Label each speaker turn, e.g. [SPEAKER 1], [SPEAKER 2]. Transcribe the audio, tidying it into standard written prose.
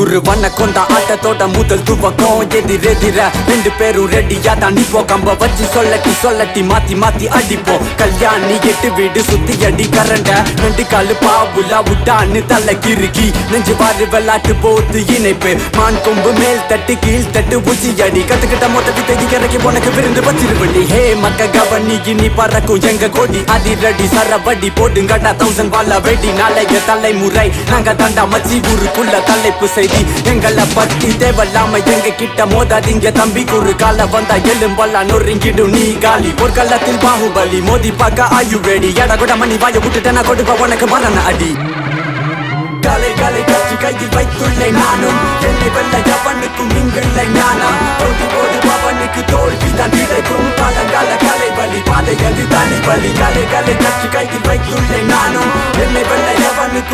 [SPEAKER 1] குரு வண்ண கொண்ட ஆட்டத்தோட முதல் துவக்கம் எதிரெதிர ரெண்டு பேரும் ரெடியா தான் நிப்போ கம்ப வச்சு சொல்லட்டி மாத்தி மாத்தி அடிப்போம் கல்யாணி 8 வீடு சுத்தி அடி கரண்ட ரெண்டு காலு பாவுலா விட்டான்னு தலை கிறுக்கி நெஞ்சு வாரு வெள்ளாட்டு போத்து இணைப்பு மான் கொம்பு மேல் தட்டு கீழ் தட்டு உச்சி அடி கத்துக்கிட்ட மொத்த வித்தை இறக்கி உனக்கு விருந்து வச்சிருவண்டி ஹே மக்க கவனி இனி பறக்கும் எங்க கொடி அதிரடி சரவடி போடுங்கடா 1000 வாழ வெடி நாளைய தலைமுறை நாங்க தாண்டா மச்சி ஊருக்குள்ள தலைப்பு செய்தி எங்களை பத்தி தேவலாம எங்க கிட்ட மோதாதீங்க தம்பி ஒரு கால வந்தா எலும்பெல்லாம் நொறுங்கிடும் நீ காலி ஒரு கள்ளத்தில் பாகுபலி மோதி பார்க்க ஆயு ரெடி எடா கூட மணி வாய விட்டுட்டேனா கொடுப்ப உனக்கு மரண அடி காலை காலை கட்சி கையில் வைத்துள்ளே நானும் என்னை வெல்ல எவனுக்கும் இங்கில்லை ஞானம் போட்டி போது அவனுக்கு தோல்விதான் கிடைக்கும் காலங்கால கலை வலி பாதை அது தனி வலி காலை காலை கட்சி கையில் வைத்துள்ளே நானும் என்னை வெல்ல எவனுக்கும்